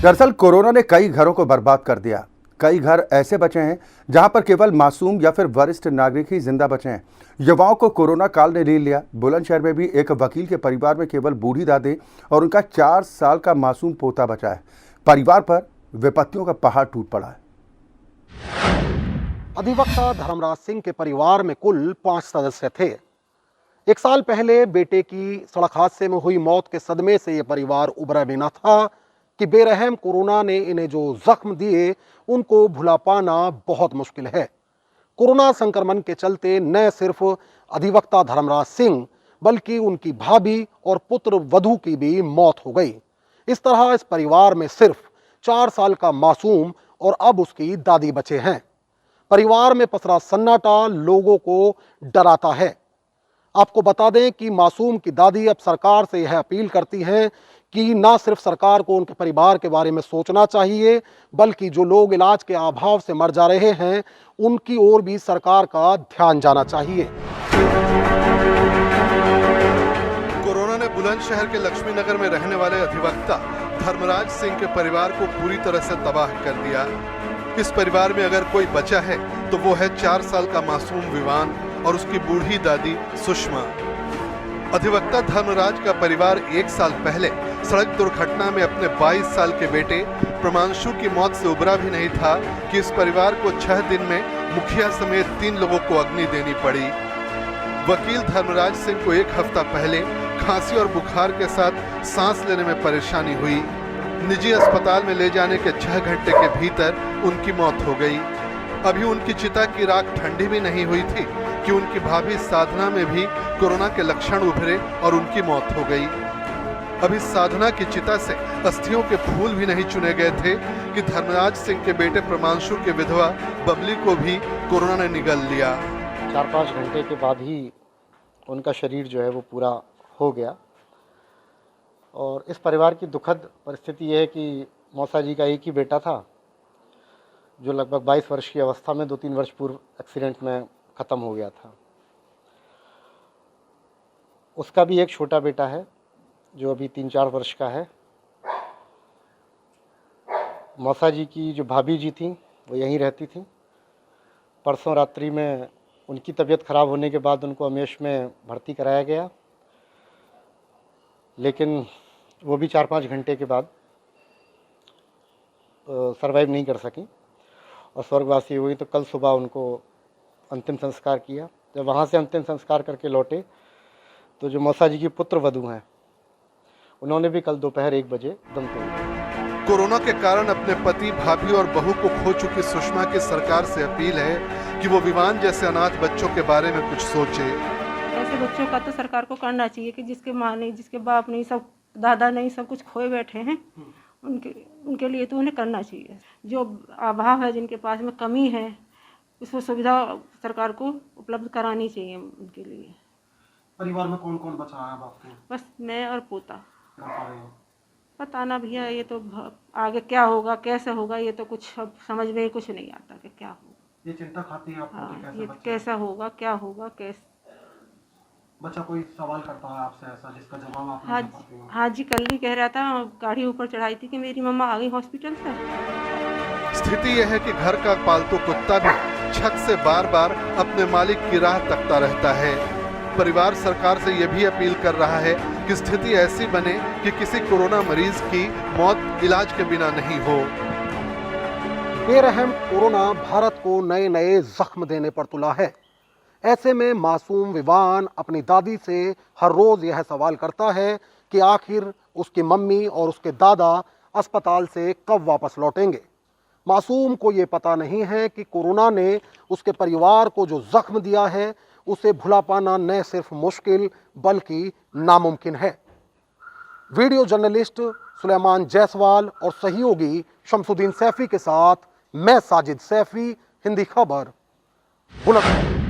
दरअसल कोरोना ने कई घरों को बर्बाद कर दिया। कई घर ऐसे बचे हैं जहां पर केवल मासूम या फिर वरिष्ठ नागरिक ही जिंदा बचे हैं। युवाओं को कोरोना काल ने ले लिया। बुलंदशहर में भी एक वकील के परिवार में केवल बूढ़ी दादी और उनका 4 साल का मासूम पोता बचा है। परिवार पर विपत्तियों का पहाड़ टूट पड़ा है। अधिवक्ता धर्मराज सिंह के परिवार में कुल 5 सदस्य थे। 1 साल पहले बेटे की सड़क हादसे में हुई मौत के सदमे से यह परिवार उबरा भी न था कि बेरहम कोरोना ने इन्हें जो जख्म दिए उनको भुला पाना बहुत मुश्किल है। कोरोना संक्रमण के चलते न सिर्फ अधिवक्ता धर्मराज सिंह बल्कि उनकी भाभी और पुत्र वधू की भी मौत हो गई। इस तरह इस परिवार में सिर्फ 4 साल का मासूम और अब उसकी दादी बचे हैं। परिवार में पसरा सन्नाटा लोगों को डराता है। आपको बता दें कि मासूम की दादी अब सरकार से यह अपील करती हैं कि ना सिर्फ सरकार को उनके परिवार के बारे में सोचना चाहिए बल्कि जो लोग इलाज के अभाव से मर जा रहे हैं उनकी ओर भी सरकार का ध्यान जाना चाहिए। कोरोना ने बुलंदशहर के लक्ष्मीनगर में रहने वाले अधिवक्ता धर्मराज सिंह के परिवार को पूरी तरह से तबाह कर दिया। इस परिवार में अगर कोई बचा है तो वो है 4 साल का मासूम विवान और उसकी बूढ़ी दादी सुषमा। अधिवक्ता धर्मराज का परिवार 1 साल पहले सड़क दुर्घटना में अपने 22 साल के बेटे प्रमांशु की मौत से उबरा भी नहीं था कि इस परिवार को 6 दिन में मुखिया समेत 3 लोगों को अग्नि देनी पड़ी। वकील धर्मराज सिंह को 1 हफ्ता पहले खांसी और बुखार के साथ सांस लेने में परेशानी हुई। निजी अस्पताल में ले जाने के 6 घंटे के भीतर उनकी मौत हो गई। अभी उनकी चिता की राख ठंडी भी नहीं हुई थी कि उनकी भाभी साधना में भी कोरोना के लक्षण उभरे और उनकी मौत हो गई। अभी साधना की चिता से अस्थियों के फूल भी नहीं चुने गए थे कि धर्मराज सिंह के बेटे प्रमांशु के विधवा बबली को भी कोरोना ने निगल लिया। 4-5 घंटे के बाद ही उनका शरीर जो है वो पूरा हो गया। और इस परिवार की दुखद परिस्थिति यह है कि मौसा जी का एक ही बेटा था जो लगभग 22 वर्ष की अवस्था में 2-3 वर्ष पूर्व एक्सीडेंट में ख़त्म हो गया था। उसका भी एक छोटा बेटा है जो अभी 3-4 वर्ष का है। मौसा जी की जो भाभी जी थी वो यहीं रहती थी। परसों रात्रि में उनकी तबीयत ख़राब होने के बाद उनको अमेश में भर्ती कराया गया, लेकिन वो भी 4-5 घंटे के बाद सरवाइव नहीं कर सकी और स्वर्गवासी हुई। तो कल सुबह उनको अंतिम संस्कार किया। जब वहाँ से अंतिम संस्कार करके लौटे तो जो मौसा जी की पुत्र वधू हैं उन्होंने भी कल दोपहर 1 बजे दम तोड़ दिया। कोरोना के कारण अपने पति, भाभी और बहू को खो चुकी सुषमा की सरकार से अपील है कि वो विवान जैसे अनाथ बच्चों के बारे में कुछ सोचे। ऐसे बच्चों का तो सरकार को करना चाहिए कि जिसके माँ नहीं, जिसके बाप नहीं, सब दादा नहीं, सब कुछ खोए बैठे हैं, उनके लिए तो उन्हें करना चाहिए। जो अभाव है, जिनके पास में कमी है, उसको सुविधा सरकार को उपलब्ध करानी चाहिए उनके लिए। परिवार में कौन कौन बचा है आपके? बस मैं और पोता। कर पा रहे हो? पता ना भैया, ये तो आगे क्या होगा, कैसे होगा, ये तो कुछ अब समझ में कुछ नहीं आता कि क्या होगा। ये चिंता खाती है आपको कि कैसे ये बच्चा कैसा होगा, क्या होगा, कैसे। बच्चा कोई सवाल करता है आपसे ऐसा जिसका जवाब आप हाँ नहीं दे पाते हो? हाँ जी, कल भी कह रहा था, गाड़ी ऊपर चढ़ाई थी कि मेरी मम्मा आ गई हॉस्पिटल से। स्थिति यह है कि घर का पालतू कुत्ता भी छत से बार-बार अपने मालिक की राह तकता रहता है। परिवार सरकार से यह भी अपील कर रहा है कि स्थिति ऐसी बने कि किसी कोरोना मरीज की मौत इलाज के बिना नहीं हो। बेरहम कोरोना भारत को नए नए जख्म देने पर तुला है। ऐसे में मासूम विवान अपनी दादी से हर रोज यह सवाल करता है कि आखिर उसकी मम्मी और उसके दादा अस्पताल से कब वापस लौटेंगे। मासूम को ये पता नहीं है कि कोरोना ने उसके परिवार को जो जख्म दिया है उसे भुला पाना न सिर्फ मुश्किल बल्कि नामुमकिन है। वीडियो जर्नलिस्ट सुलेमान जायसवाल और सहयोगी शमसुद्दीन सैफी के साथ मैं साजिद सैफी, हिंदी खबर, बुलंदशहर।